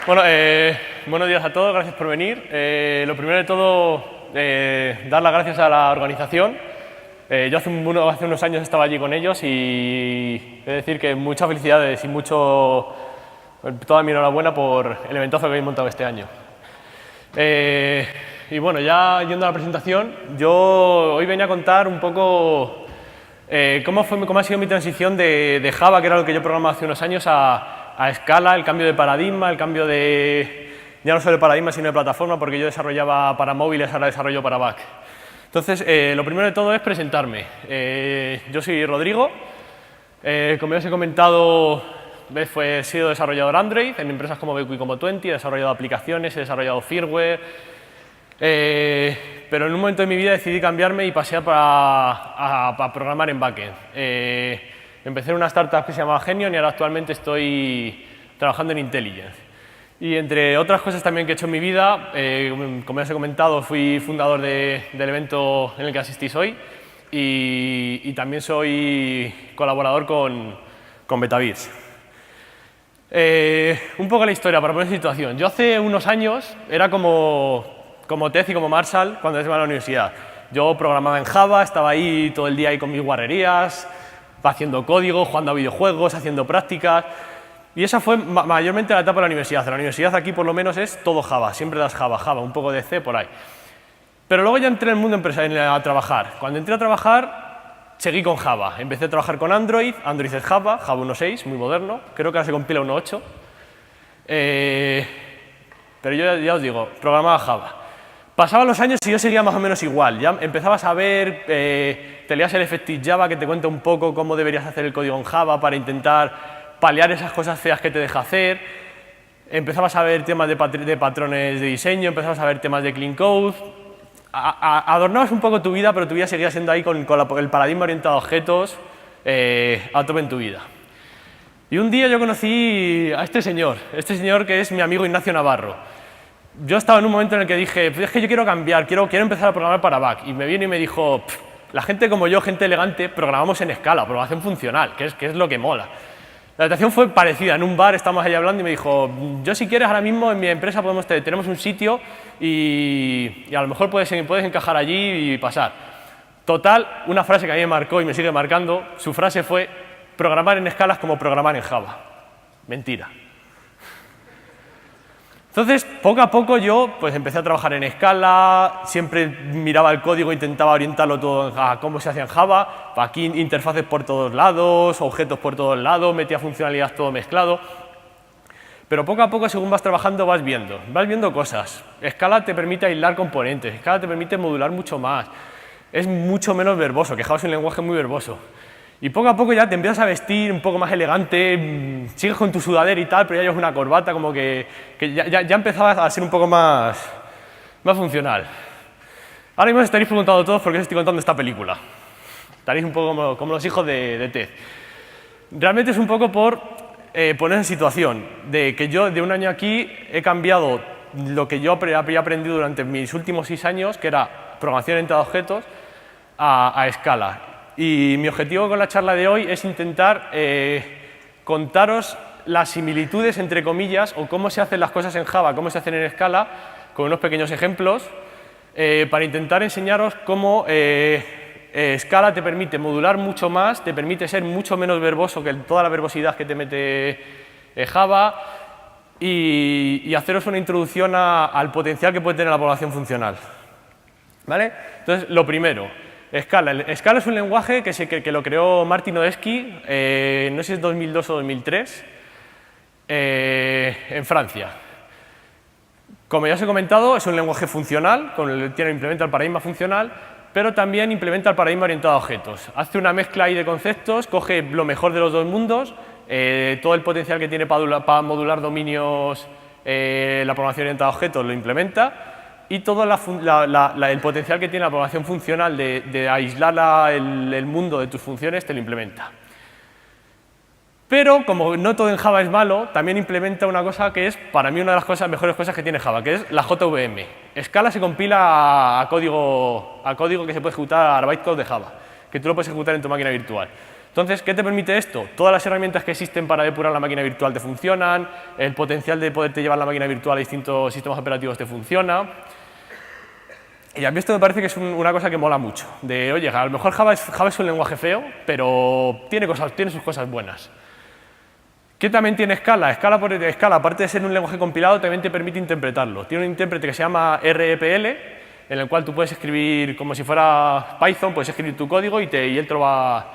Bueno, buenos días a todos, gracias por venir. Lo primero de todo, dar las gracias a la organización. Yo hace unos años estaba allí con ellos y he de decir que muchas felicidades y toda mi enhorabuena por el eventazo que habéis montado este año. Y bueno, ya yendo a la presentación, yo hoy venía a contar un poco cómo ha sido mi transición de Java, que era lo que yo programaba hace unos años, a Scala, el cambio de paradigma, el cambio de, ya no solo de paradigma, sino de plataforma, porque yo desarrollaba para móviles, ahora desarrollo para back. Entonces, lo primero de todo es presentarme. Yo soy Rodrigo, como ya os he comentado, he sido desarrollador Android en empresas como BQ y como 20, he desarrollado aplicaciones, he desarrollado firmware, pero en un momento de mi vida decidí cambiarme y pasé a programar en backend. Empecé en una startup que se llamaba Genion y ahora actualmente estoy trabajando en Intelligence. Y entre otras cosas también que he hecho en mi vida, como ya os he comentado, fui fundador del evento en el que asistís hoy y también soy colaborador con Betavirs. Un poco la historia para poner situación. Yo hace unos años era como Tez y como Marshall cuando iba a la universidad. Yo programaba en Java, estaba ahí todo el día ahí con mis guarrerías, haciendo código, jugando a videojuegos, haciendo prácticas. Y esa fue mayormente la etapa de la universidad. En la universidad aquí por lo menos es todo Java, siempre das Java, un poco de C por ahí. Pero luego ya entré en el mundo empresarial a trabajar. Cuando entré a trabajar, seguí con Java. Empecé a trabajar con Android es Java 1.6, muy moderno. Creo que ahora se compila 1.8. Pero yo ya os digo, programaba Java. Pasaban los años y yo seguía más o menos igual. Ya empezabas a ver, te leías el Effective Java que te cuenta un poco cómo deberías hacer el código en Java para intentar paliar esas cosas feas que te deja hacer. Empezabas a ver temas de patrones de diseño, empezabas a ver temas de clean code. Adornabas un poco tu vida, pero tu vida seguía siendo ahí con el paradigma orientado a objetos a tope en tu vida. Y un día yo conocí a este señor que es mi amigo Ignacio Navarro. Yo estaba en un momento en el que dije, pues es que yo quiero cambiar, quiero empezar a programar para back. Y me vino y me dijo, la gente como yo, gente elegante, programamos en Scala, programación funcional, que es lo que mola. La situación fue parecida, en un bar estábamos ahí hablando y me dijo, yo si quieres ahora mismo en mi empresa tenemos un sitio y a lo mejor puedes encajar allí y pasar. Total, una frase que a mí me marcó y me sigue marcando, su frase fue, programar en Scala es como programar en Java. Mentira. Entonces, poco a poco yo pues empecé a trabajar en Scala, siempre miraba el código e intentaba orientarlo todo a cómo se hacía en Java. Aquí interfaces por todos lados, objetos por todos lados, metía funcionalidad todo mezclado. Pero poco a poco, según vas trabajando, vas viendo cosas. Scala te permite aislar componentes, Scala te permite modular mucho más. Es mucho menos verboso, que Java es un lenguaje muy verboso. Y poco a poco ya te empiezas a vestir un poco más elegante, sigues con tu sudadera y tal, pero ya llevas una corbata, como que ya empezabas a ser un poco más funcional. Ahora mismo os estaréis preguntando todos por qué os estoy contando esta película. Estaréis un poco como los hijos de Ted. Realmente es un poco por poner en situación de que yo de un año aquí he cambiado lo que yo había aprendido durante mis últimos 6 años, que era programación orientada a objetos, a Scala. Y mi objetivo con la charla de hoy es intentar contaros las similitudes, entre comillas, o cómo se hacen las cosas en Java, cómo se hacen en Scala, con unos pequeños ejemplos, para intentar enseñaros cómo Scala te permite modular mucho más, te permite ser mucho menos verboso que toda la verbosidad que te mete Java y haceros una introducción al potencial que puede tener la programación funcional. ¿Vale? Entonces, lo primero. Scala es un lenguaje que lo creó Martin Odeski, no sé si es 2002 o 2003, en Francia. Como ya os he comentado, es un lenguaje funcional, implementa el paradigma funcional, pero también implementa el paradigma orientado a objetos. Hace una mezcla ahí de conceptos, coge lo mejor de los dos mundos, todo el potencial que tiene para modular dominios, la programación orientada a objetos lo implementa, y todo el potencial que tiene la programación funcional de aislar el mundo de tus funciones te lo implementa. Pero, como no todo en Java es malo, también implementa una cosa que es, para mí, una de las mejores cosas que tiene Java, que es la JVM. Scala se compila a código que se puede ejecutar a bytecode de Java, que tú lo puedes ejecutar en tu máquina virtual. Entonces, ¿qué te permite esto? Todas las herramientas que existen para depurar la máquina virtual te funcionan, el potencial de poderte llevar la máquina virtual a distintos sistemas operativos te funciona. Y a mí esto me parece que es una cosa que mola mucho. De, oye, a lo mejor Java es un lenguaje feo, pero tiene sus cosas buenas. ¿Qué también tiene Scala? Scala, aparte de ser un lenguaje compilado, también te permite interpretarlo. Tiene un intérprete que se llama REPL, en el cual tú puedes escribir como si fuera Python, puedes escribir tu código y él te lo va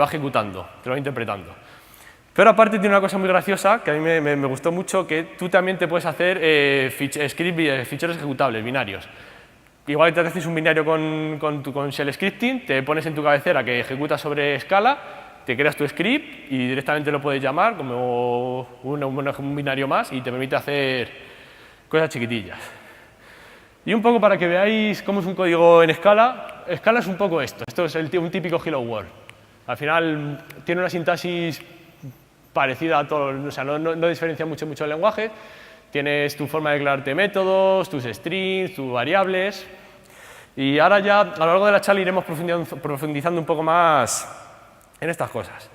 ejecutando, te lo va interpretando. Pero aparte tiene una cosa muy graciosa, que a mí me gustó mucho, que tú también te puedes hacer ficheros ejecutables, binarios. Igual que te haces un binario con shell scripting, te pones en tu cabecera que ejecuta sobre Scala, te creas tu script y directamente lo puedes llamar como un binario más y te permite hacer cosas chiquitillas. Y un poco para que veáis cómo es un código en Scala, Scala es un poco esto es un típico Hello World. Al final tiene una sintaxis parecida a todos, o sea, no diferencia mucho el lenguaje. Tienes tu forma de declararte métodos, tus strings, tus variables. Y ahora ya, a lo largo de la charla, iremos profundizando un poco más en estas cosas.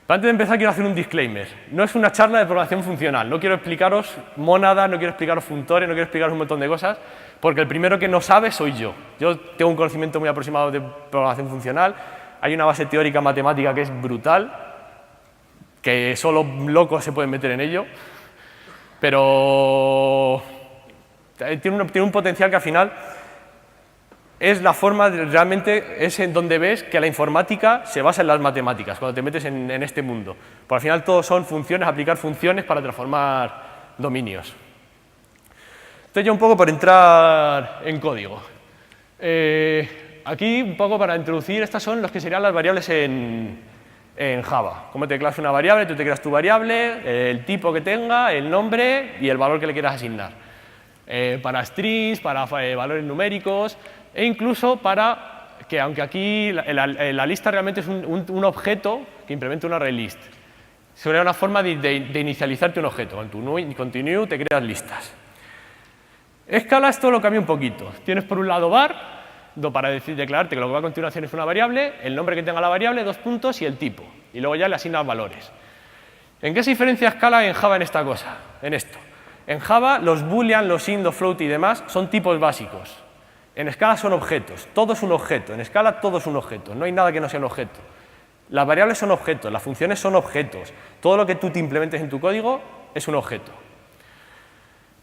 Pero antes de empezar, quiero hacer un disclaimer. No es una charla de programación funcional. No quiero explicaros mónadas, no quiero explicaros funtores, no quiero explicaros un montón de cosas, porque el primero que no sabe soy yo. Yo tengo un conocimiento muy aproximado de programación funcional. Hay una base teórica matemática que es brutal, que solo locos se pueden meter en ello. Pero tiene un potencial que al final es la forma, realmente es en donde ves que la informática se basa en las matemáticas, cuando te metes en este mundo. Porque al final todo son funciones, aplicar funciones para transformar dominios. Entonces ya un poco por entrar en código. Aquí un poco para introducir, estas son los que serían las variables en Java. Cómo te creas una variable, tú te creas tu variable, el tipo que tenga, el nombre y el valor que le quieras asignar. Para strings, para valores numéricos e incluso para que, aunque aquí la lista realmente es un objeto que implementa un array-list. Sería una forma de inicializarte un objeto. Con tu new te creas listas. Scala esto lo cambia un poquito. Tienes por un lado var, para declararte que lo que va a continuación es una variable, el nombre que tenga la variable, 2 puntos y el tipo. Y luego ya le asignas valores. ¿En qué se diferencia Scala en Java en esta cosa? En esto. En Java los boolean, los int, los float y demás son tipos básicos. En Scala son objetos. Todo es un objeto. En Scala todo es un objeto. No hay nada que no sea un objeto. Las variables son objetos, las funciones son objetos. Todo lo que tú te implementes en tu código es un objeto.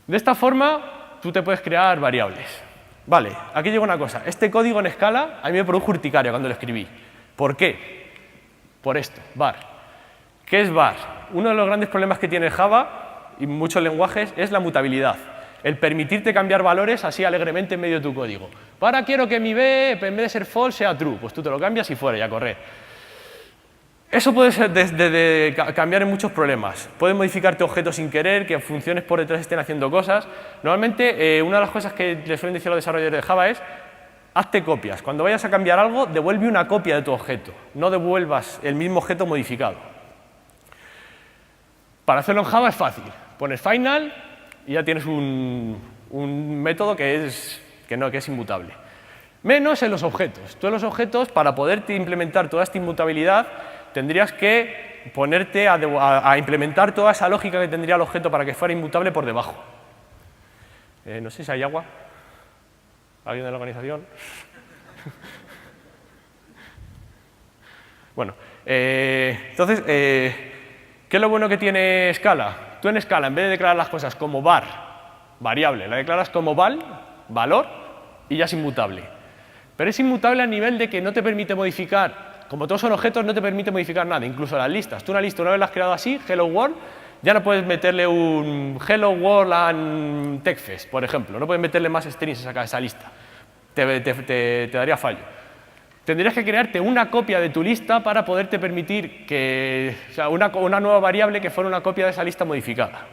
De esta forma, tú te puedes crear variables. Vale, aquí llega una cosa. Este código en Scala a mí me produjo urticaria cuando lo escribí. ¿Por qué? Por esto, var. ¿Qué es var? Uno de los grandes problemas que tiene Java y muchos lenguajes es la mutabilidad. El permitirte cambiar valores así alegremente en medio de tu código. Para quiero que mi b, en vez de ser false, sea true. Pues tú te lo cambias y fuera, y a correr. Eso puede ser cambiar en muchos problemas. Puedes modificarte objetos sin querer, que funciones por detrás estén haciendo cosas. Normalmente, una de las cosas que le suelen decir a los desarrolladores de Java es hazte copias. Cuando vayas a cambiar algo, devuelve una copia de tu objeto. No devuelvas el mismo objeto modificado. Para hacerlo en Java es fácil. Pones final y ya tienes un método que es inmutable. Menos en los objetos. Tú en los objetos, para poderte implementar toda esta inmutabilidad, tendrías que ponerte a implementar toda esa lógica que tendría el objeto para que fuera inmutable por debajo. No sé si hay agua. ¿Alguien de la organización? Bueno, entonces, ¿qué es lo bueno que tiene Scala? Tú en Scala, en vez de declarar las cosas como var, variable, la declaras como val, valor, y ya es inmutable. Pero es inmutable a nivel de que no te permite modificar. Como todos son objetos, no te permite modificar nada, incluso las listas. Tú una lista, una vez la has creado así, hello world, ya no puedes meterle un hello world and techfest, por ejemplo. No puedes meterle más strings a esa lista. Te daría fallo. Tendrías que crearte una copia de tu lista para poderte permitir que, o sea, una nueva variable que fuera una copia de esa lista modificada.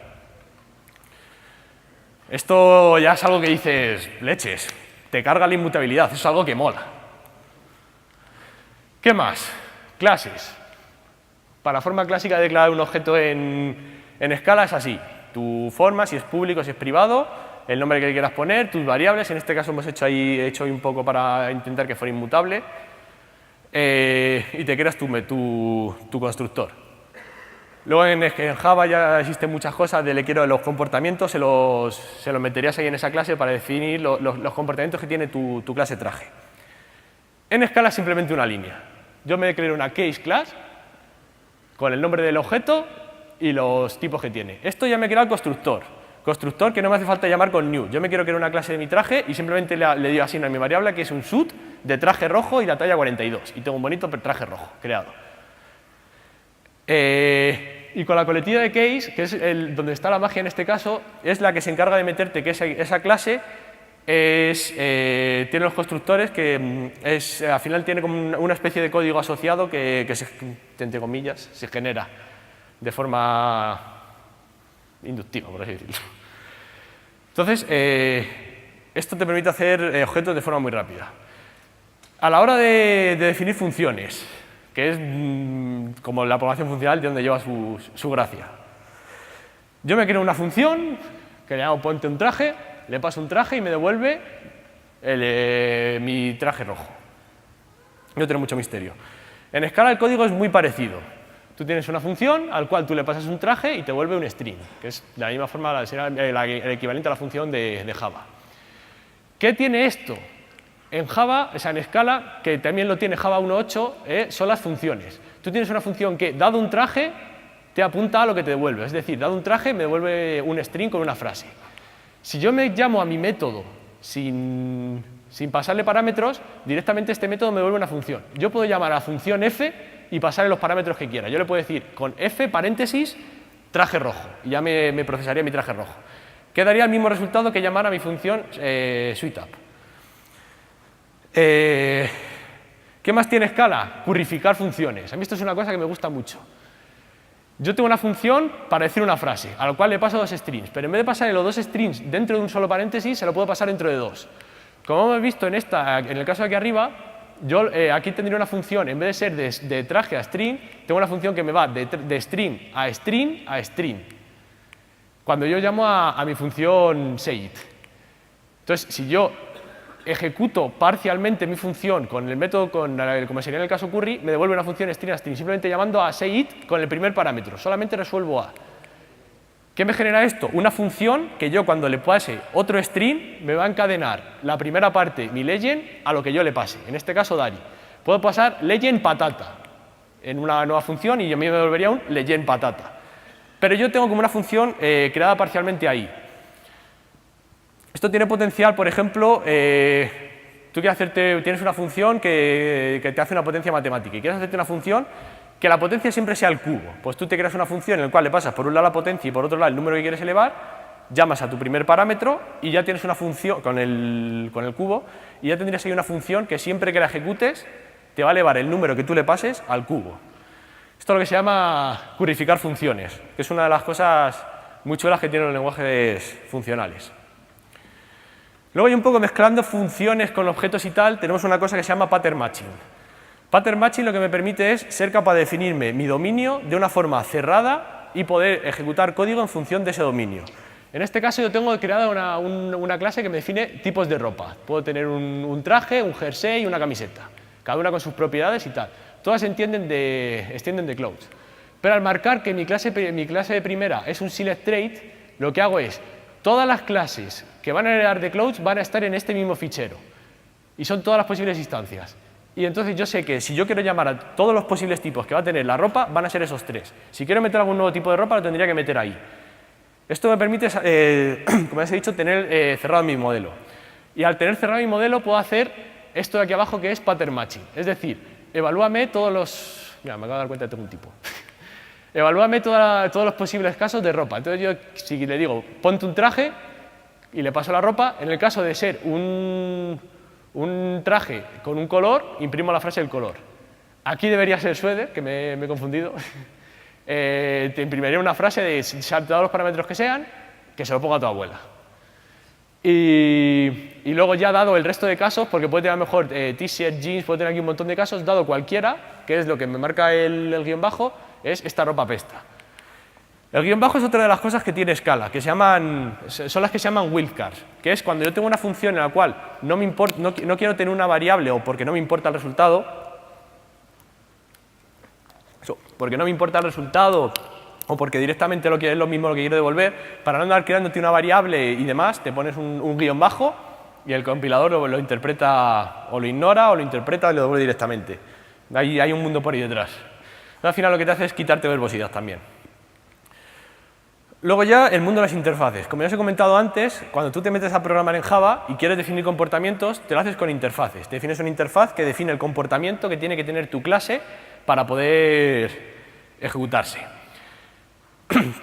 Esto ya es algo que dices, leches, te carga la inmutabilidad, eso es algo que mola. ¿Qué más? Clases. Para la forma clásica de declarar un objeto en Scala es así. Tu forma, si es público, si es privado, el nombre que le quieras poner, tus variables, en este caso hemos hecho ahí un poco para intentar que fuera inmutable. y te creas tu constructor. Luego en Java ya existen muchas cosas de le quiero los comportamientos, se los meterías ahí en esa clase para definir los comportamientos que tiene tu clase traje. En Scala es simplemente una línea. Yo me creo una case class con el nombre del objeto y los tipos que tiene. Esto ya me crea el constructor. Constructor que no me hace falta llamar con new. Yo me quiero crear una clase de mi traje y simplemente le digo asigno a mi variable que es un suit de traje rojo y la talla 42. Y tengo un bonito traje rojo creado. Y con la coletilla de case, que es donde está la magia en este caso, es la que se encarga de meterte que esa clase tiene los constructores que al final tiene como una especie de código asociado que entre comillas, se genera de forma inductiva, por así decirlo. Entonces, esto te permite hacer objetos de forma muy rápida. A la hora de definir funciones, que es como la programación funcional de donde lleva su gracia. Yo me creo una función que le llamo ponte un traje, le paso un traje y me devuelve mi traje rojo. No tiene mucho misterio. En Scala el código es muy parecido. Tú tienes una función al cual tú le pasas un traje y te vuelve un string, que es de la misma forma el equivalente a la función de Java. ¿Qué tiene esto? En Java, o sea, en Scala, que también lo tiene Java 1.8, son las funciones. Tú tienes una función que, dado un traje, te apunta a lo que te devuelve. Es decir, dado un traje, me devuelve un string con una frase. Si yo me llamo a mi método sin pasarle parámetros, directamente este método me devuelve una función. Yo puedo llamar a la función f y pasarle los parámetros que quiera. Yo le puedo decir con f, paréntesis, traje rojo. Y ya me procesaría mi traje rojo. Quedaría el mismo resultado que llamar a mi función suitUp. ¿Qué más tiene Scala? Currificar funciones. A mí esto es una cosa que me gusta mucho. Yo tengo una función para decir una frase, a la cual le paso dos strings, pero en vez de pasarle los dos strings dentro de un solo paréntesis, se lo puedo pasar dentro de dos. Como hemos visto en el caso de aquí arriba, yo aquí tendría una función, en vez de ser de traje a string, tengo una función que me va de string a string a string. Cuando yo llamo a mi función set. Entonces, si yo ejecuto parcialmente mi función con el método, como sería en el caso curry, me devuelve una función string a string, simplemente llamando a set con el primer parámetro, solamente resuelvo a. ¿Qué me genera esto? Una función que yo cuando le pase otro string me va a encadenar la primera parte, mi legend, a lo que yo le pase, en este caso Dari. Puedo pasar legend patata en una nueva función y a mí me devolvería un legend patata. Pero yo tengo como una función creada parcialmente ahí. Esto tiene potencial, por ejemplo, tú tienes una función que te hace una potencia matemática y quieres hacerte una función que la potencia siempre sea el cubo. Pues tú te creas una función en la cual le pasas por un lado la potencia y por otro lado el número que quieres elevar, llamas a tu primer parámetro y ya tienes una función con el cubo y ya tendrías ahí una función que siempre que la ejecutes te va a elevar el número que tú le pases al cubo. Esto es lo que se llama currificar funciones, que es una de las cosas muy chulas que tienen los lenguajes funcionales. Luego, y un poco mezclando funciones con objetos y tal, tenemos una cosa que se llama pattern matching. Pattern matching lo que me permite es ser capaz de definirme mi dominio de una forma cerrada y poder ejecutar código en función de ese dominio. En este caso yo tengo creada una clase que me define tipos de ropa. Puedo tener un traje, un jersey y una camiseta, cada una con sus propiedades y tal. Todas extienden de clothes. Pero al marcar que mi clase de primera es un select trait, lo que hago es todas las clases que van a heredar de clothes van a estar en este mismo fichero. Y son todas las posibles instancias. Y entonces yo sé que si yo quiero llamar a todos los posibles tipos que va a tener la ropa, van a ser esos tres. Si quiero meter algún nuevo tipo de ropa, lo tendría que meter ahí. Esto me permite, como ya he dicho, tener cerrado mi modelo. Y al tener cerrado mi modelo puedo hacer esto de aquí abajo que es pattern matching. Es decir, evalúame todos los... Mira, me acabo de dar cuenta que tengo un tipo. Evalúame todos los posibles casos de ropa. Entonces yo, si le digo, ponte un traje y le paso la ropa, en el caso de ser un traje con un color, imprimo la frase del color. Aquí debería ser suéter, que me he confundido. Te imprimiría una frase de todos los parámetros que sean, que se lo ponga a tu abuela. Y luego ya dado el resto de casos, porque puede tener a lo mejor t-shirt, jeans, puede tener aquí un montón de casos, dado cualquiera, que es lo que me marca el guión bajo, es esta ropa apesta. El guión bajo es otra de las cosas que tiene Scala, que son las que se llaman wildcards, que es cuando yo tengo una función en la cual no quiero tener una variable o porque no me importa el resultado, porque no me importa el resultado o porque directamente es lo mismo lo que quiero devolver, para no andar creándote una variable y demás, te pones un guión bajo y el compilador lo interpreta o lo ignora o lo interpreta y lo devuelve directamente. Hay un mundo por ahí detrás. Al final lo que te hace es quitarte verbosidad también. Luego ya el mundo de las interfaces. Como ya os he comentado antes, cuando tú te metes a programar en Java y quieres definir comportamientos, te lo haces con interfaces. Te defines una interfaz que define el comportamiento que tiene que tener tu clase para poder ejecutarse.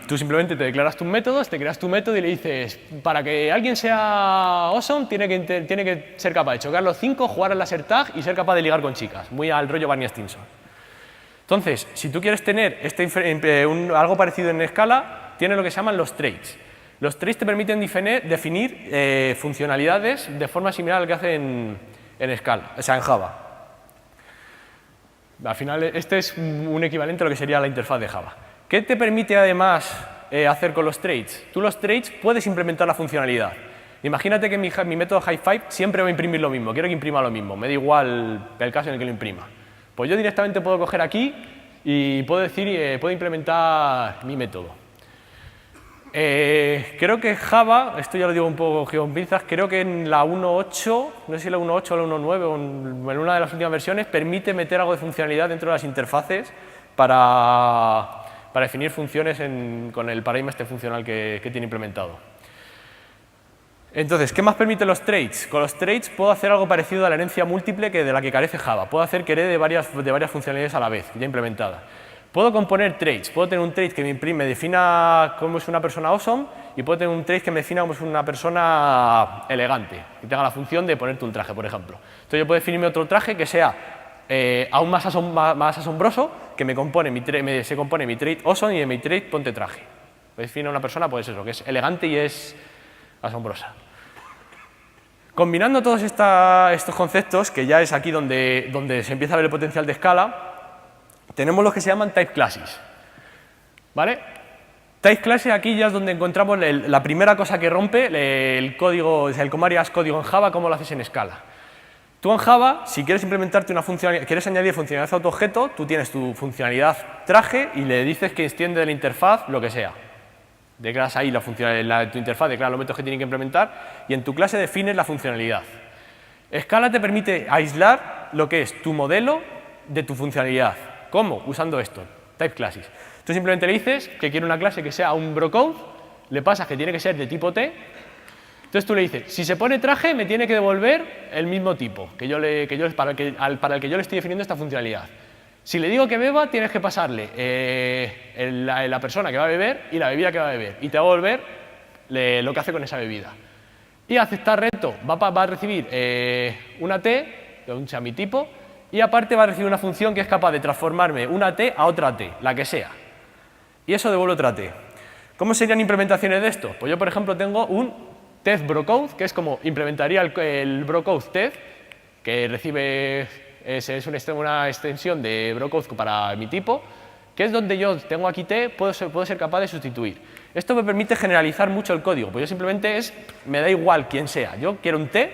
Tú simplemente te declaras tus métodos, te creas tu método y le dices, para que alguien sea awesome, tiene que ser capaz de chocar los 5, jugar al laser tag y ser capaz de ligar con chicas. Muy al rollo Barney Stinson. Entonces, si tú quieres tener algo parecido en Scala, tienes lo que se llaman los traits. Los traits te permiten definir funcionalidades de forma similar a lo que hacen en Scala, o sea, en Java. Al final, este es un equivalente a lo que sería la interfaz de Java. ¿Qué te permite además hacer con los traits? Tú los traits puedes implementar la funcionalidad. Imagínate que mi método high5 siempre va a imprimir lo mismo, quiero que imprima lo mismo, me da igual el caso en el que lo imprima. Pues yo directamente puedo coger aquí y puedo implementar mi método. Creo que Java, esto ya lo digo un poco con pinzas, creo que en la 1.8, no sé si la 1.8 o la 1.9 o en una de las últimas versiones, permite meter algo de funcionalidad dentro de las interfaces para definir funciones con el paradigma funcional que tiene implementado. Entonces, ¿qué más permiten los traits? Con los traits puedo hacer algo parecido a la herencia múltiple de la que carece Java. Puedo hacer que herede varias funcionalidades a la vez, ya implementadas. Puedo componer traits. Puedo tener un trait que me defina cómo es una persona awesome y puedo tener un trait que me defina cómo es una persona elegante, que tenga la función de ponerte un traje, por ejemplo. Entonces yo puedo definirme otro traje que sea aún más asombroso, que se compone mi trait awesome y de mi trait ponte traje. Define a una persona, pues eso, que es elegante y es asombrosa. Combinando todos estos conceptos, que ya es aquí donde se empieza a ver el potencial de Scala, tenemos lo que se llaman type classes. ¿Vale? Type classes aquí ya es donde encontramos la primera cosa que rompe el código, o sea, el cómo harías código en Java, cómo lo haces en Scala. Tú en Java, si quieres implementarte una funcionalidad, quieres añadir funcionalidad a tu objeto, tú tienes tu funcionalidad traje y le dices que extiende de la interfaz lo que sea. Declaras ahí tu interfaz, declaras los métodos que tienen que implementar y en tu clase defines la funcionalidad. Scala te permite aislar lo que es tu modelo de tu funcionalidad. ¿Cómo? Usando esto, type classes. Tú simplemente le dices que quiere una clase que sea un brocode, le pasas que tiene que ser de tipo T, entonces tú le dices, si se pone traje me tiene que devolver el mismo tipo para el que yo le estoy definiendo esta funcionalidad. Si le digo que beba, tienes que pasarle la persona que va a beber y la bebida que va a beber. Y te va a devolver lo que hace con esa bebida. Y aceptar reto, va a recibir una T, o sea, mi tipo, y aparte va a recibir una función que es capaz de transformarme una T a otra T, la que sea. Y eso devuelve otra T. ¿Cómo serían implementaciones de esto? Pues yo, por ejemplo, tengo un test brocode, que es como implementaría el brocode test, que recibe... Es una extensión de brocode para mi tipo, que es donde yo tengo aquí T, puedo ser capaz de sustituir. Esto me permite generalizar mucho el código, pues yo simplemente me da igual quién sea. Yo quiero un T,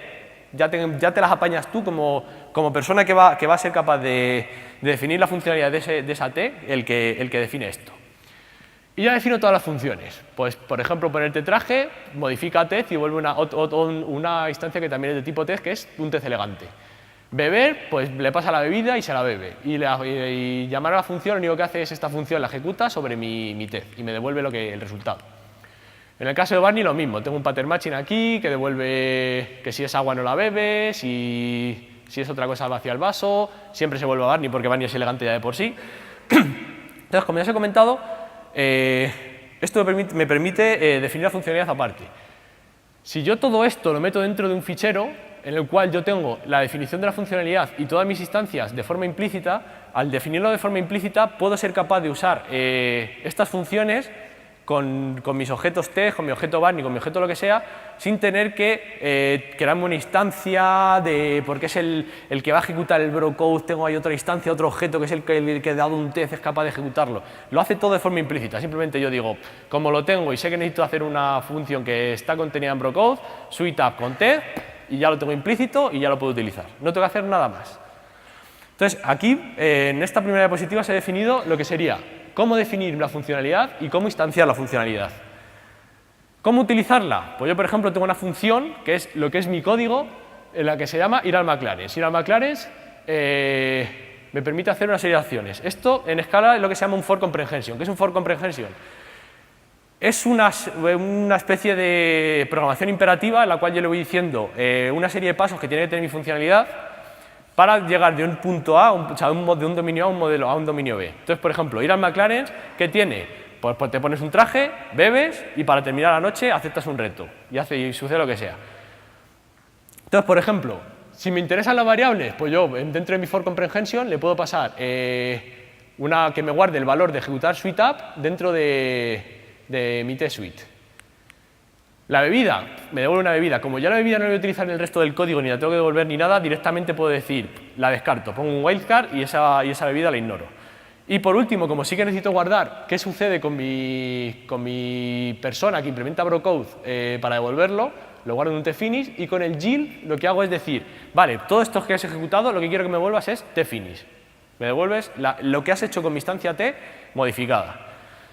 ya te las apañas tú como persona que va a ser capaz de definir la funcionalidad de esa T, el que define esto. Y ya defino todas las funciones. Pues, por ejemplo, ponerte traje, modifica test y vuelve una instancia que también es de tipo test, que es un test elegante. Beber, pues le pasa la bebida y se la bebe. Y llamar a la función, lo único que hace es esta función, la ejecuta sobre mi test y me devuelve el resultado. En el caso de Barney lo mismo, tengo un pattern matching aquí que devuelve que si es agua no la bebe, si es otra cosa vacía el vaso, siempre se vuelve a Barney porque Barney es elegante ya de por sí. Entonces, como ya os he comentado, esto me permite definir la funcionalidad aparte. Si yo todo esto lo meto dentro de un fichero, en el cual yo tengo la definición de la funcionalidad y todas mis instancias de forma implícita, al definirlo de forma implícita puedo ser capaz de usar estas funciones con mis objetos test, con mi objeto Barney, con mi objeto lo que sea, sin tener que crearme una instancia porque es el que va a ejecutar el brocode, tengo ahí otra instancia, otro objeto que es el que dado un test es capaz de ejecutarlo. Lo hace todo de forma implícita, simplemente yo digo, como lo tengo y sé que necesito hacer una función que está contenida en brocode, suite app con test, y ya lo tengo implícito y ya lo puedo utilizar. No tengo que hacer nada más. Entonces, aquí, en esta primera diapositiva, se ha definido lo que sería cómo definir la funcionalidad y cómo instanciar la funcionalidad. ¿Cómo utilizarla? Pues yo, por ejemplo, tengo una función que es lo que es mi código, en la que se llama ir al Maclaren. Ir al Maclaren me permite hacer una serie de acciones. Esto, en Scala, es lo que se llama un for comprehension. ¿Qué es un for comprehension? Es una especie de programación imperativa en la cual yo le voy diciendo una serie de pasos que tiene que tener mi funcionalidad para llegar de un punto A, o sea, de un dominio A a un dominio B. Entonces, por ejemplo, ir al Maclaren, ¿qué tiene? Pues te pones un traje, bebes y para terminar la noche aceptas un reto y sucede lo que sea. Entonces, por ejemplo, si me interesan las variables, pues yo dentro de mi for comprehension le puedo pasar una que me guarde el valor de ejecutar suite_app dentro de mi test suite. La bebida, me devuelve una bebida. Como ya la bebida no la voy a utilizar en el resto del código, ni la tengo que devolver ni nada, directamente puedo decir, la descarto, pongo un wildcard y esa bebida la ignoro. Y por último, como sí que necesito guardar qué sucede con mi persona que implementa Brocode para devolverlo, lo guardo en un tfinish y con el GIL lo que hago es decir, vale, todo esto que has ejecutado, lo que quiero que me devuelvas es tfinish. Me devuelves lo que has hecho con mi instancia T modificada.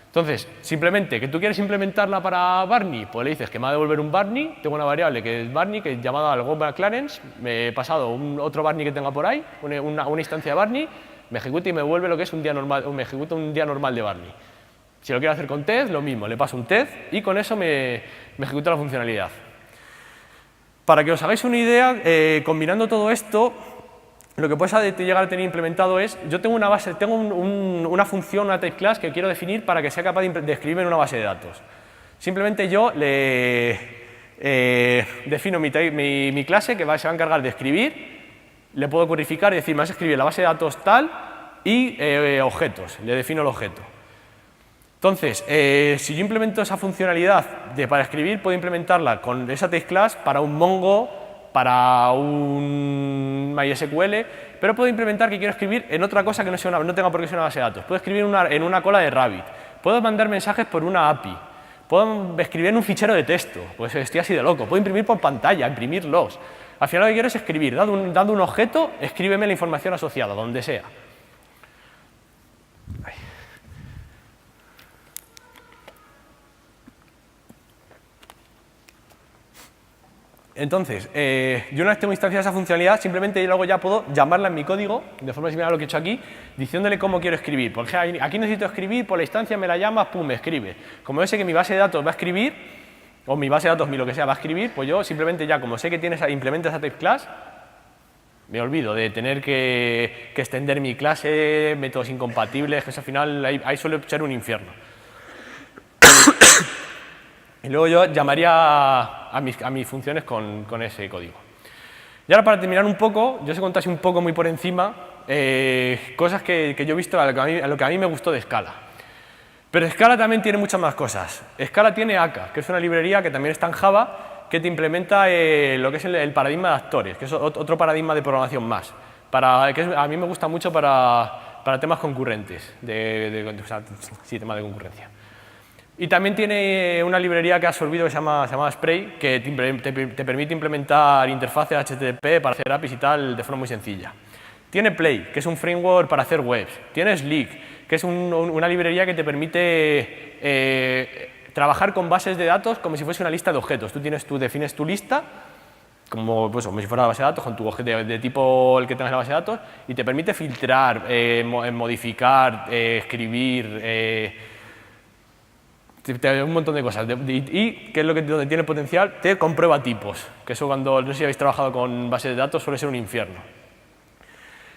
Entonces, simplemente, que tú quieres implementarla para Barney, pues le dices que me va a devolver un Barney, tengo una variable que es Barney, que es llamada al Maclaren, me he pasado otro Barney que tenga por ahí, una instancia de Barney, me ejecuta y me devuelve lo que es un día normal, me ejecuta un día normal de Barney. Si lo quiero hacer con test, lo mismo, le paso un test y con eso me ejecuta la funcionalidad. Para que os hagáis una idea, combinando todo esto, lo que puedes llegar a tener implementado es, yo tengo una función, una type class que quiero definir para que sea capaz de escribirme en una base de datos. Simplemente yo le defino mi clase que se va a encargar de escribir, le puedo codificar y decir, me vas a escribir la base de datos tal y objetos, le defino el objeto. Entonces, si yo implemento esa funcionalidad para escribir, puedo implementarla con esa type class para un Mongo, para un MySQL, pero puedo implementar que quiero escribir en otra cosa que no tenga por qué ser una base de datos. Puedo escribir en una cola de Rabbit, puedo mandar mensajes por una API, puedo escribir en un fichero de texto, pues estoy así de loco, puedo imprimir por pantalla, imprimirlos. Al final lo que quiero es escribir, dando un objeto, escríbeme la información asociada, donde sea. Entonces, yo una vez tengo instanciada esa funcionalidad, simplemente luego ya puedo llamarla en mi código, de forma similar a lo que he hecho aquí, diciéndole cómo quiero escribir. Porque aquí necesito escribir, por la instancia me la llamas, pum, me escribe. Como yo sé que mi base de datos va a escribir, o mi base de datos, lo que sea, va a escribir, pues yo simplemente ya, como sé que implementa esa type class, me olvido de tener que extender mi clase, métodos incompatibles, que eso al final ahí suele ser un infierno. Y luego yo llamaría a mis funciones con ese código. Y ahora para terminar un poco, yo os he contado así un poco muy por encima cosas que yo he visto a lo que a mí me gustó de Scala. Pero Scala también tiene muchas más cosas. Scala tiene AK, que es una librería que también está en Java, que te implementa lo que es el paradigma de actores, que es otro paradigma de programación más. A mí me gusta mucho para temas concurrentes, temas de concurrencia. Y también tiene una librería que ha absorbido que se llama Spray, que te permite implementar interfaces HTTP para hacer APIs y tal de forma muy sencilla. Tiene Play, que es un framework para hacer webs. Tiene Slick, que es una librería que te permite trabajar con bases de datos como si fuese una lista de objetos. Tú defines tu lista como si fuera una base de datos, con tu objeto de tipo el que tengas en la base de datos, y te permite filtrar, modificar, escribir, un montón de cosas. Y que es donde tiene potencial, te comprueba tipos, que eso cuando, no sé si habéis trabajado con bases de datos, suele ser un infierno.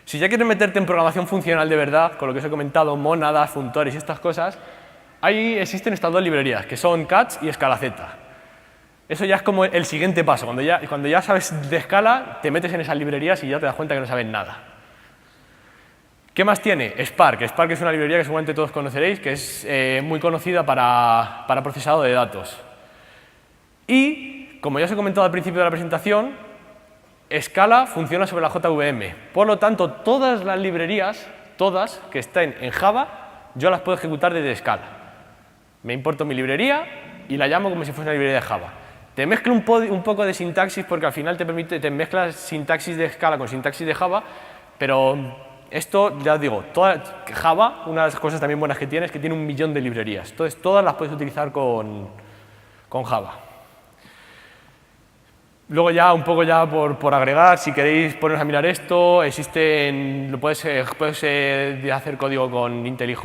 Si ya quieres meterte en programación funcional de verdad, con lo que os he comentado, mónadas, functores y estas cosas, existen estas dos librerías, que son Cats y ScalaZ. Eso ya es como el siguiente paso. Cuando ya sabes de Scala, te metes en esas librerías y ya te das cuenta que no sabes nada. ¿Qué más tiene? Spark. Spark es una librería que seguramente todos conoceréis, que es muy conocida para procesado de datos. Y, como ya os he comentado al principio de la presentación, Scala funciona sobre la JVM. Por lo tanto, todas las librerías, todas que estén en Java, yo las puedo ejecutar desde Scala. Me importo mi librería y la llamo como si fuese una librería de Java. Te mezclo un poco de sintaxis porque al final te mezclas sintaxis de Scala con sintaxis de Java, pero Esto, ya os digo, Java, una de las cosas también buenas que tiene es que tiene 1 millón de librerías. Entonces, todas las puedes utilizar con Java. Luego ya, un poco ya por agregar, si queréis poneros a mirar esto, puedes hacer código con IntelliJ,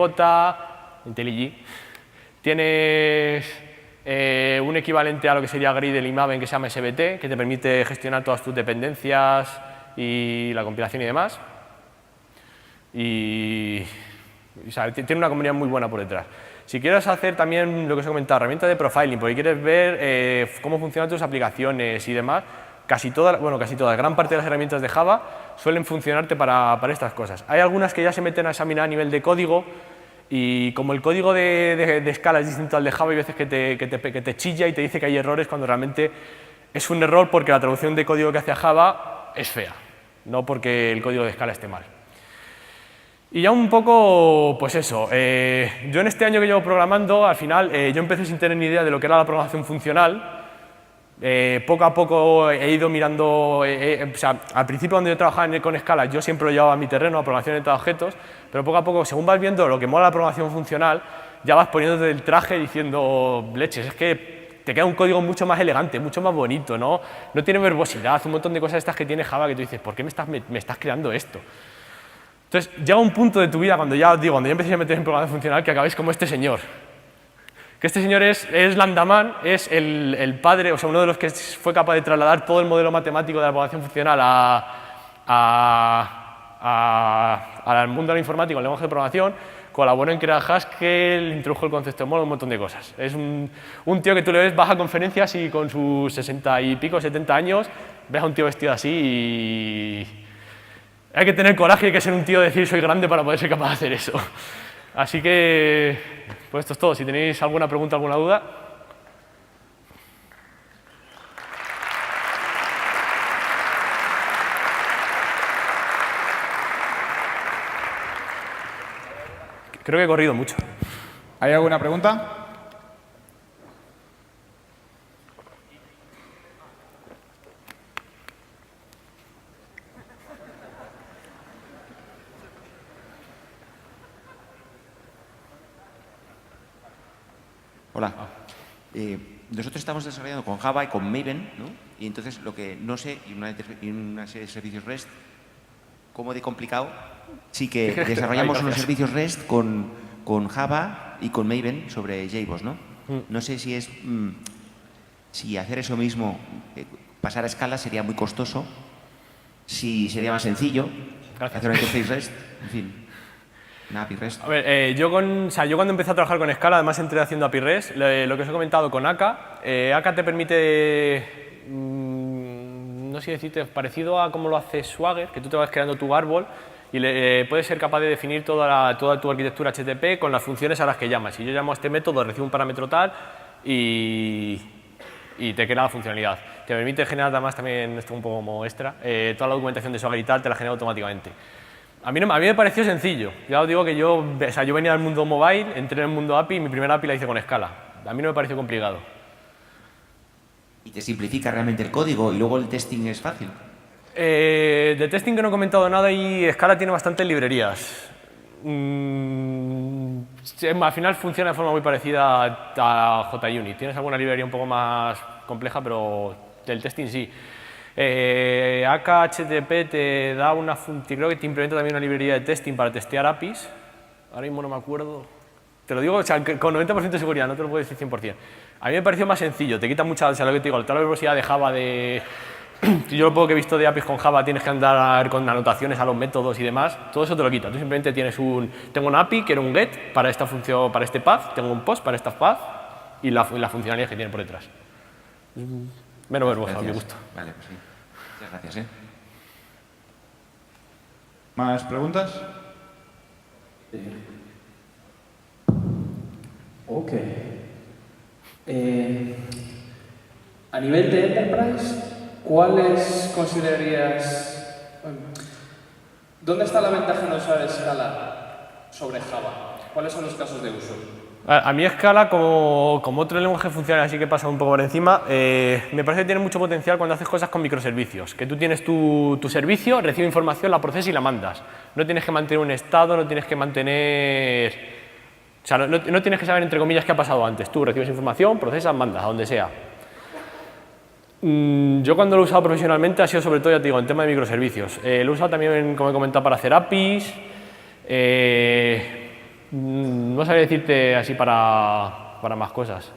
IntelliJ. Tienes un equivalente a lo que sería Gradle y Maven que se llama SBT, que te permite gestionar todas tus dependencias y la compilación y demás. O sea, tiene una comunidad muy buena por detrás. Si quieres hacer también lo que os he comentado, herramientas de profiling, porque quieres ver cómo funcionan tus aplicaciones y demás, casi todas, gran parte de las herramientas de Java suelen funcionarte para estas cosas. Hay algunas que ya se meten a examinar a nivel de código y como el código de Scala es distinto al de Java, hay veces que te chilla y te dice que hay errores cuando realmente es un error porque la traducción de código que hace a Java es fea, no porque el código de Scala esté mal. Y ya un poco, pues eso, yo en este año que llevo programando, al final yo empecé sin tener ni idea de lo que era la programación funcional. Poco a poco he ido mirando, o sea, al principio cuando yo trabajaba con Scala yo siempre lo llevaba a mi terreno, a programación orientada a objetos, pero poco a poco, según vas viendo lo que mola la programación funcional, ya vas poniéndote el traje diciendo, leches, es que te queda un código mucho más elegante, mucho más bonito, no tiene verbosidad, un montón de cosas estas que tiene Java que tú dices, ¿por qué me estás creando esto? Entonces, llega un punto de tu vida, cuando ya empecéis a meter en programación funcional, que acabáis como este señor. Que este señor es Landaman, es el padre, o sea, uno de los que fue capaz de trasladar todo el modelo matemático de la programación funcional al mundo de la informática, al lenguaje de programación, colaboró en crear Haskell, introdujo el concepto de módulo, un montón de cosas. Es un tío que tú le ves, vas a conferencias y con sus 60 y pico, 70 años, ves a un tío vestido así y hay que tener coraje y hay que ser un tío de decir soy grande para poder ser capaz de hacer eso. Así que, pues esto es todo. Si tenéis alguna pregunta, alguna duda. Creo que he corrido mucho. ¿Hay alguna pregunta? Hola. Nosotros estamos desarrollando con Java y con Maven, ¿no? Y entonces lo que no sé, y una serie de servicios REST, ¿cómo de complicado? Sí que desarrollamos unos servicios REST con Java y con Maven sobre JBoss, ¿no? No sé si si hacer eso mismo, pasar a Scala sería muy costoso, si sería más sencillo, hacer una interface REST, en fin. Una API REST. A ver, yo cuando empecé a trabajar con Scala, además entré haciendo API REST, lo que os he comentado con AK, AK te permite, no sé decirte, parecido a cómo lo hace Swagger, que tú te vas creando tu árbol y puedes ser capaz de definir toda tu arquitectura HTTP con las funciones a las que llamas. Si yo llamo a este método, recibo un parámetro tal y te crea la funcionalidad. Te permite generar además también, esto un poco como extra, toda la documentación de Swagger y tal, te la genera automáticamente. A mí me pareció sencillo. Ya os digo que yo venía del mundo mobile, entré en el mundo API y mi primera API la hice con Scala. A mí no me pareció complicado. ¿Y te simplifica realmente el código y luego el testing es fácil? De testing que no he comentado nada y Scala tiene bastantes librerías. Al final funciona de forma muy parecida a JUnit. Tienes alguna librería un poco más compleja, pero del testing sí. HTTP te da creo que te implementa también una librería de testing para testear APIs. Ahora mismo no me acuerdo. Te lo digo, o sea, con 90% de seguridad, no te lo puedo decir 100%. A mí me pareció más sencillo, te quita mucha, o sea, lo que te digo, toda la velocidad de Java yo lo poco que he visto de APIs con Java, tienes que andar con anotaciones a los métodos y demás, todo eso te lo quita. Tú simplemente tienes tengo una API que era un get para esta función, para este path, tengo un post para esta path y la funcionalidad que tiene por detrás. Menos verbosa, a mi gusto. Vale, pues sí. Muchas gracias. ¿Más preguntas? Ok. A nivel de Enterprise, ¿cuáles considerarías... ¿Dónde está la ventaja de usar Scala sobre Java? ¿Cuáles son los casos de uso? A mí Scala, como otro lenguaje funcional, así que pasa un poco por encima, me parece que tiene mucho potencial cuando haces cosas con microservicios. Que tú tienes tu servicio, recibe información, la procesas y la mandas. No tienes que mantener un estado, no tienes que mantener... O sea, no tienes que saber, entre comillas, qué ha pasado antes. Tú recibes información, procesas, mandas, a donde sea. Yo cuando lo he usado profesionalmente ha sido sobre todo, ya te digo, en tema de microservicios. Lo he usado también, como he comentado, para hacer APIs. No sabría decirte así para más cosas.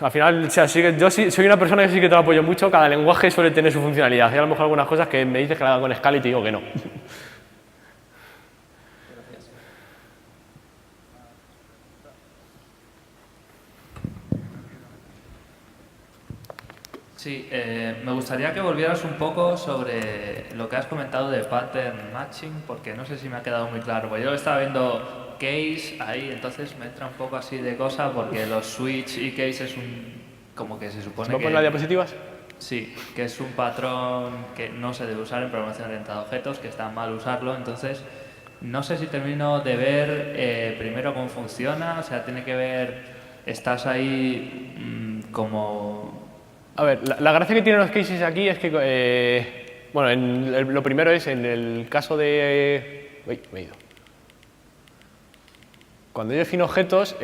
Al final, o sea, yo soy una persona que sí que te lo apoyo mucho, cada lenguaje suele tener su funcionalidad. Hay a lo mejor algunas cosas que me dices que la haga con Scala y te digo que no. Sí, me gustaría que volvieras un poco sobre lo que has comentado de pattern matching, porque no sé si me ha quedado muy claro. Pues yo estaba viendo case ahí, entonces me entra un poco así de cosa, porque los switch y case es como que se supone ¿Se me que... ponen las diapositivas? Sí, que es un patrón que no se debe usar en programación orientada a objetos, que está mal usarlo, entonces no sé si termino de ver primero cómo funciona, o sea, tiene que ver, estás ahí como... A ver, la gracia que tienen los cases aquí es que, bueno, lo primero es en el caso de... Uy, me he ido. Cuando yo defino objetos,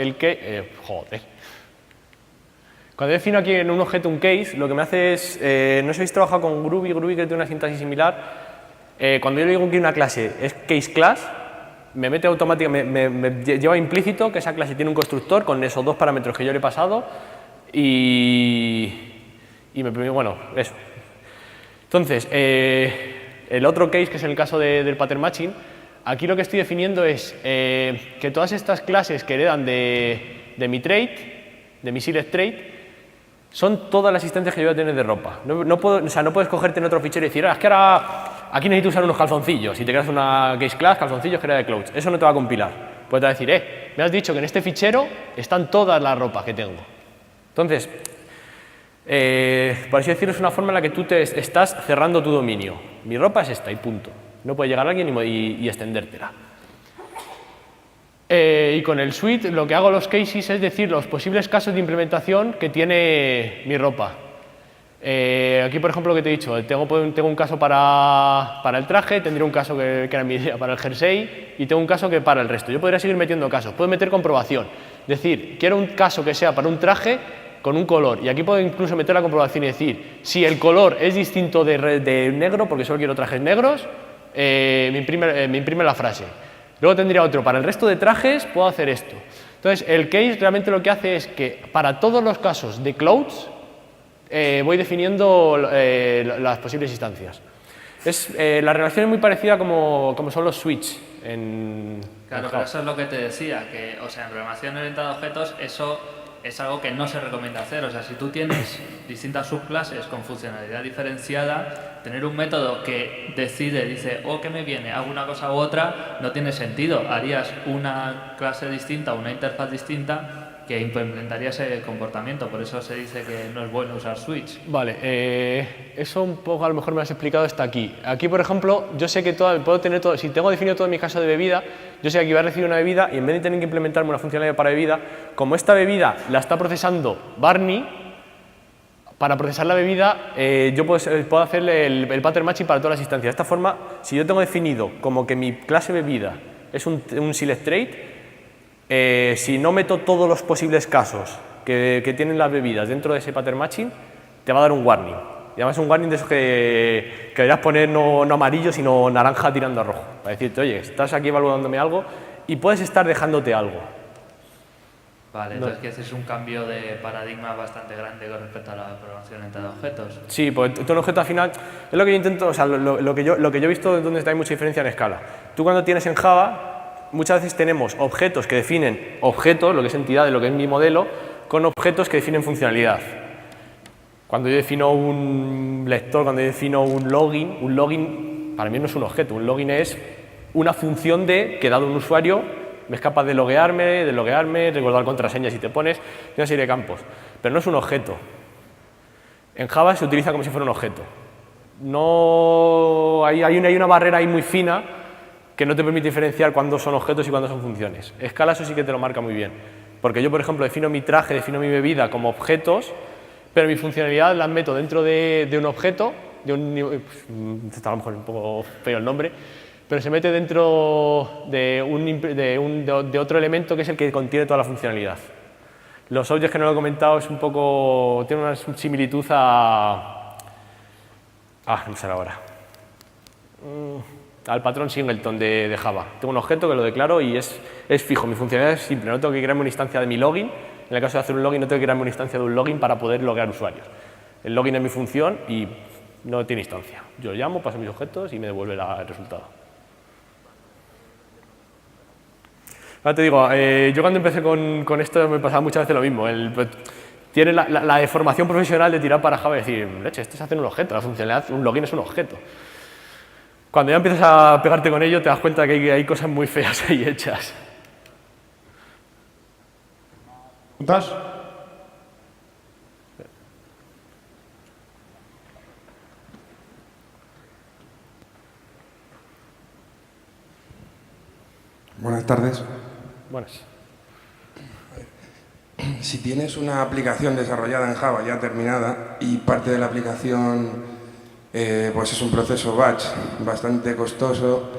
Cuando yo defino aquí en un objeto un case, lo que me hace es... no sé si habéis trabajado con Groovy que tiene una sintaxis similar. Cuando yo le digo que una clase es case class, me mete automáticamente, me lleva implícito que esa clase tiene un constructor con esos dos parámetros que yo le he pasado y me permite, bueno, eso. Entonces, el otro case, que es el caso del pattern matching, aquí lo que estoy definiendo es que todas estas clases que heredan de mi trait, de mi select trait, son todas las instancias que yo voy a tener de ropa. No puedes cogerte en otro fichero y decir, es que ahora aquí necesito usar unos calzoncillos, y te creas una case class, calzoncillos, que era de clothes. Eso no te va a compilar. Pues te va a decir, me has dicho que en este fichero están todas las ropas que tengo. Entonces, por así decirlo, es una forma en la que tú te estás cerrando tu dominio. Mi ropa es esta y punto. No puede llegar alguien y extendértela. Y con el suite lo que hago los cases es decir los posibles casos de implementación que tiene mi ropa. Aquí, por ejemplo, lo que te he dicho, tengo un caso para el traje, tendría un caso que era mi idea para el jersey y tengo un caso que para el resto. Yo podría seguir metiendo casos, puedo meter comprobación. Es decir, quiero un caso que sea para un traje con un color, y aquí puedo incluso meter la comprobación y decir, si el color es distinto de negro, porque solo quiero trajes negros, me imprime la frase. Luego tendría otro, para el resto de trajes puedo hacer esto. Entonces, el case realmente lo que hace es que para todos los casos de clothes voy definiendo las posibles instancias. La relación es muy parecida como son los switch Claro, pero eso es lo que te decía, que o sea, en programación orientada a objetos eso es algo que no se recomienda hacer. O sea, si tú tienes distintas subclases con funcionalidad diferenciada, tener un método que dice, ¿qué me viene? Hago una cosa u otra, no tiene sentido. Harías una clase distinta, una interfaz distinta que implementaría ese comportamiento. Por eso se dice que no es bueno usar switch. Vale, eso un poco a lo mejor me has explicado hasta aquí. Aquí, por ejemplo, yo sé que puedo tener todo, si tengo definido todo mi caso de bebida, yo sé que aquí voy a recibir una bebida y en vez de tener que implementarme una funcionalidad para bebida, como esta bebida la está procesando Barney, para procesar la bebida yo puedo hacerle el pattern matching para todas las instancias. De esta forma, si yo tengo definido como que mi clase bebida es un select trait, si no meto todos los posibles casos que tienen las bebidas dentro de ese pattern matching, te va a dar un warning. Y además es un warning de esos que deberías poner no amarillo, sino naranja tirando a rojo. Para decirte, oye, estás aquí evaluándome algo y puedes estar dejándote algo. Vale, entonces que ese es un cambio de paradigma bastante grande con respecto a la programación orientada a objetos. Sí, pues tú en objeto al final, es lo que yo intento, o sea, lo que yo he visto donde hay mucha diferencia en escala. Tú cuando tienes en Java, muchas veces tenemos objetos que definen objetos, lo que es entidad de lo que es mi modelo, con objetos que definen funcionalidad. Cuando yo defino un lector, cuando yo defino un login para mí no es un objeto, un login es una función que dado un usuario es capaz de loguearme, recordar contraseñas si te pones, y una serie de campos. Pero no es un objeto. En Java se utiliza como si fuera un objeto. No, hay una barrera ahí muy fina que no te permite diferenciar cuándo son objetos y cuándo son funciones. Scala eso sí que te lo marca muy bien, porque yo, por ejemplo, defino mi traje, defino mi bebida como objetos, pero mi funcionalidad las meto dentro de un objeto, está a lo mejor un poco feo el nombre, pero se mete dentro de otro elemento que es el que contiene toda la funcionalidad. Los objects, que no lo he comentado, es un poco, tiene una similitud no me sale ahora. Al patrón singleton de Java. Tengo un objeto que lo declaro y es fijo. Mi funcionalidad es simple. No tengo que crearme una instancia de mi login. En el caso de hacer un login, no tengo que crearme una instancia de un login para poder loguear usuarios. El login es mi función y no tiene instancia. Yo llamo, paso mis objetos y me devuelve el resultado. Ahora te digo, yo cuando empecé con esto me pasaba muchas veces lo mismo. Tiene la deformación profesional de tirar para Java y decir, leche, esto es hacer un objeto, la funcionalidad, un login es un objeto. Cuando ya empiezas a pegarte con ello, te das cuenta que hay cosas muy feas ahí hechas. ¿Preguntas? Buenas tardes. Buenas. Si tienes una aplicación desarrollada en Java ya terminada y parte de la aplicación pues es un proceso batch bastante costoso,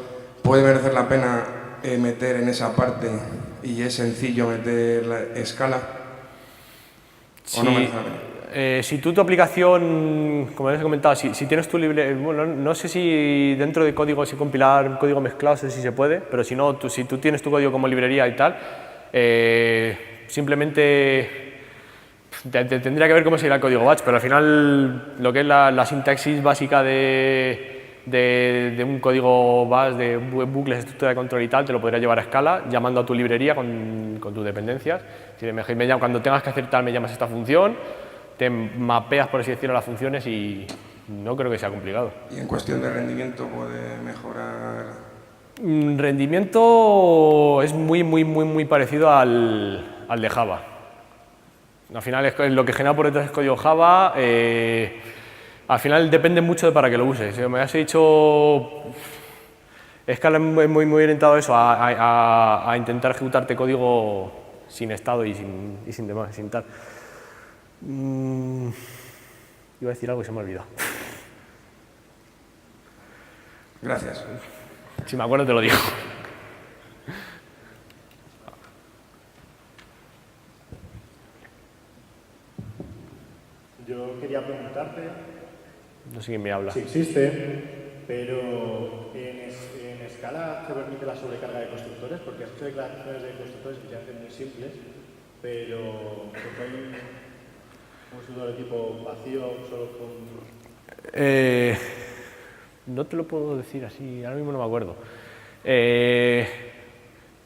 ¿puede merecer la pena meter en esa parte y es sencillo meter la escala? ¿O no merece la pena? Si tu aplicación, como les he comentado, si tienes tu libre, bueno, no sé si dentro de código, si compilar código mezclado, no sé si se puede, pero si no, si tú tienes tu código como librería y tal, simplemente tendría que ver cómo sería el código batch, pero al final lo que es la sintaxis básica de un código batch, de bucles, estructura de control y tal, te lo podrías llevar a escala llamando a tu librería con tus dependencias. Si cuando tengas que hacer tal, me llamas esta función, te mapeas, por así decirlo, las funciones y no creo que sea complicado. ¿Y en cuestión de rendimiento puede mejorar? Rendimiento es muy parecido al de Java. Al final es lo que genera por detrás es código Java. Al final depende mucho de para qué lo uses. Me has dicho, Scala es muy orientado a eso, a intentar ejecutarte código sin estado y sin demás, sin tal. Iba a decir algo y se me ha olvidado. Gracias. Si me acuerdo te lo digo. Yo quería preguntarte No sé quién me habla. si existe, pero en Scala te permite la sobrecarga de constructores, porque has hecho declaraciones de constructores efectivamente muy simples, pero hay un constructor de tipo vacío solo con... No te lo puedo decir así, ahora mismo no me acuerdo.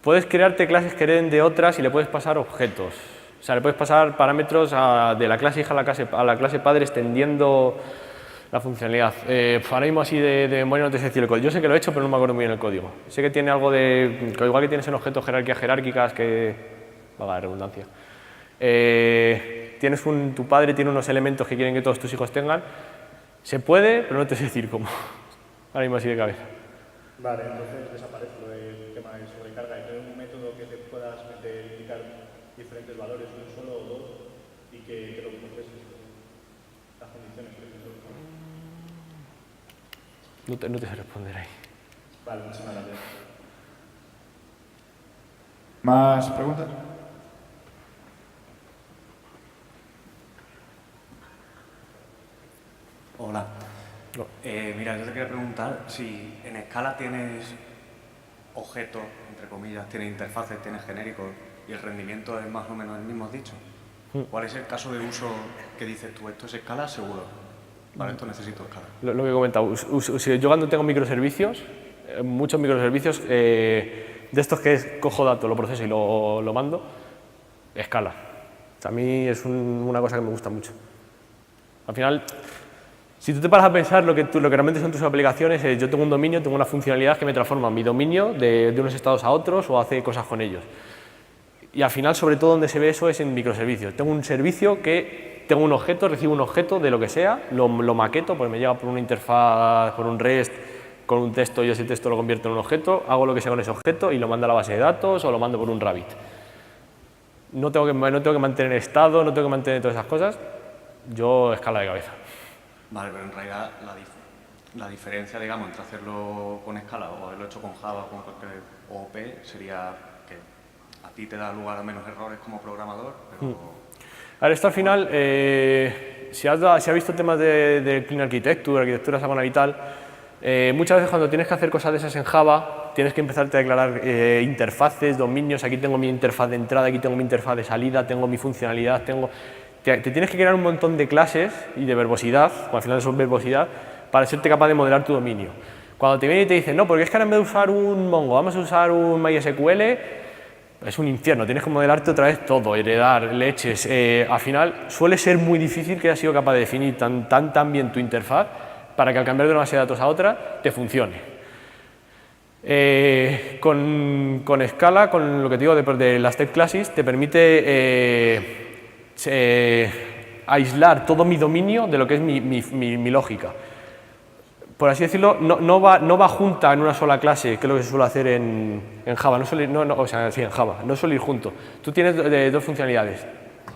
Puedes crearte clases que hereden de otras y le puedes pasar objetos. O sea, le puedes pasar parámetros de la clase hija a la clase padre extendiendo la funcionalidad. Ahora mismo así de memoria no te sé decir el código. Yo sé que lo he hecho, pero no me acuerdo muy bien el código. Sé que tiene algo de... Igual que tienes en objetos jerarquías jerárquicas que... Valga la redundancia. Tu padre tiene unos elementos que quieren que todos tus hijos tengan. Se puede, pero no te sé decir cómo. Ahora mismo así de cabeza. Vale, entonces desaparece lo del tema de sobrecarga. ¿Y no hay un método que te puedas indicar diferentes valores, un solo o dos, y que lo proceses? Las condiciones, por ejemplo. No te sé responder ahí. Vale, muchísimas gracias. ¿Más preguntas? Hola. Mira, yo te quería preguntar si en Scala tienes objetos, entre comillas, tienes interfaces, tienes genéricos y el rendimiento es más o menos el mismo, has dicho. ¿Cuál es el caso de uso que dices tú? ¿Esto es Scala? Seguro. Vale, esto necesito Scala. Lo que he comentado, yo cuando tengo microservicios, muchos microservicios, de estos que cojo datos, lo proceso y lo mando, Scala. O sea, a mí es una cosa que me gusta mucho. Al final, si tú te paras a pensar lo que realmente son tus aplicaciones, yo tengo un dominio, tengo una funcionalidad que me transforma mi dominio de unos estados a otros o hace cosas con ellos. Y al final, sobre todo, donde se ve eso es en microservicios. Tengo un servicio que tengo un objeto, recibo un objeto de lo que sea, lo maqueto, pues me llega por una interfaz, por un REST, con un texto y ese texto lo convierto en un objeto, hago lo que sea con ese objeto y lo mando a la base de datos o lo mando por un Rabbit. No tengo que mantener estado, no tengo que mantener todas esas cosas, yo escala de cabeza. Vale, pero en realidad la diferencia, digamos, entre hacerlo con Scala o haberlo hecho con Java o con cualquier OOP sería que a ti te da lugar a menos errores como programador, pero... A ver, esto al final, si has visto temas de Clean Architecture, arquitectura hexagonal y tal, muchas veces cuando tienes que hacer cosas de esas en Java, tienes que empezarte a declarar interfaces, dominios, aquí tengo mi interfaz de entrada, aquí tengo mi interfaz de salida, tengo mi funcionalidad, te tienes que crear un montón de clases y de verbosidad, al final eso es verbosidad, para serte capaz de modelar tu dominio. Cuando te viene y te dicen, no, porque es que ahora en vez de usar un Mongo, vamos a usar un MySQL, es un infierno, tienes que modelarte otra vez todo, heredar, leches. Al final suele ser muy difícil que hayas sido capaz de definir tan bien tu interfaz para que al cambiar de una base de datos a otra te funcione. Con Scala, con lo que te digo de las Step Classes, te permite aislar todo mi dominio de lo que es mi lógica. Por así decirlo, no va junta en una sola clase, que es lo que se suele hacer en Java, en Java, no suele ir junto. Tú tienes dos funcionalidades,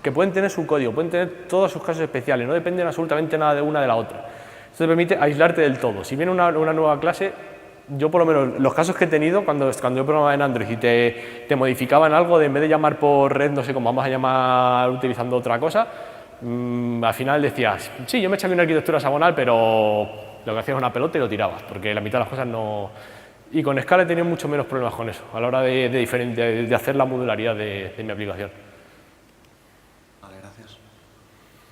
que pueden tener su código, pueden tener todos sus casos especiales, no dependen absolutamente nada de una de la otra. Esto te permite aislarte del todo. Si viene una nueva clase, yo por lo menos, los casos que he tenido, cuando yo programaba en Android y te modificaban algo, en vez de llamar por red, no sé cómo, vamos a llamar utilizando otra cosa, al final decías, sí, yo me eché una arquitectura hexagonal, pero... Lo que hacías es una pelota y lo tirabas, porque la mitad de las cosas no... Y con Scala he tenido mucho menos problemas con eso, a la hora de hacer la modularidad de mi aplicación. Vale, gracias.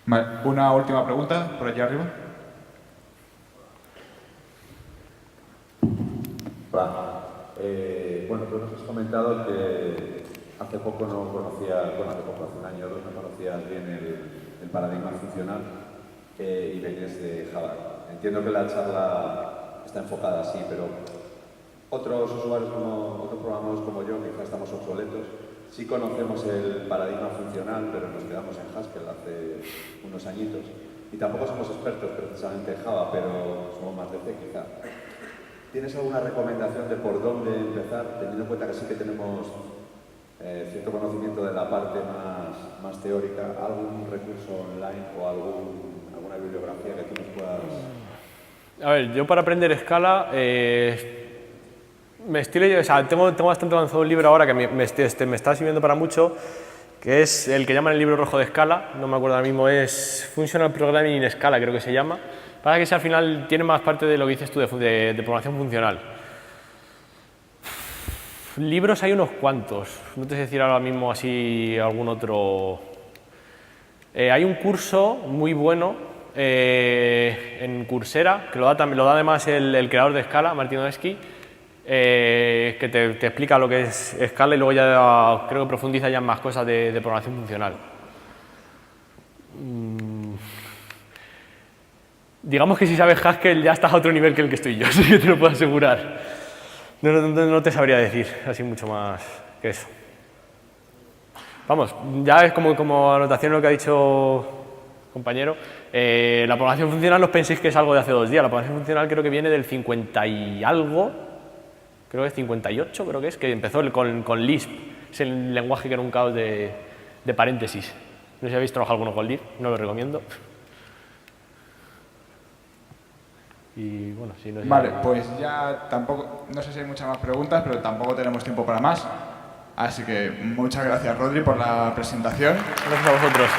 Vale, una última pregunta, por allá arriba. Hola. Bueno, tú nos has comentado que hace poco no conocías, bueno, hace un año o dos no conocías bien el paradigma funcional y venías de Java. Entiendo que la charla está enfocada así, pero otros usuarios, otros programadores como yo, quizás estamos obsoletos, sí conocemos el paradigma funcional, pero nos quedamos en Haskell hace unos añitos. Y tampoco somos expertos precisamente en Java, pero somos más de C quizá. ¿Tienes alguna recomendación de por dónde empezar, teniendo en cuenta que sí que tenemos cierto conocimiento de la parte más teórica, algún recurso online o alguna bibliografía que tú nos puedas... A ver, yo para aprender Scala, tengo bastante avanzado un libro ahora que me está sirviendo para mucho, que es el que llaman el libro rojo de Scala, no me acuerdo ahora mismo, es Functional Programming in Scala, creo que se llama, para que ese al final tiene más parte de lo que dices tú de programación funcional. Libros hay unos cuantos, no te sé decir ahora mismo así algún otro. Hay un curso muy bueno en Coursera, que lo da además el creador de Scala, Martin Onesky, que te explica lo que es Scala y luego ya creo que profundiza ya en más cosas de programación funcional. Digamos que si sabes Haskell ya estás a otro nivel que el que estoy yo, así que te lo puedo asegurar. No te sabría decir así mucho más que eso. Vamos, ya es como anotación lo que ha dicho compañero. La programación funcional no os penséis que es algo de hace 2 días. La programación funcional creo que viene del 50 y algo, creo que es 58, creo que empezó con Lisp. Es el lenguaje que era un caos de paréntesis. No sé si habéis trabajado alguno con Lisp, no lo recomiendo. Y bueno, si no Vale, pues ya tampoco, no sé si hay muchas más preguntas, pero tampoco tenemos tiempo para más. Así que muchas gracias, Rodri, por la presentación. Gracias a vosotros.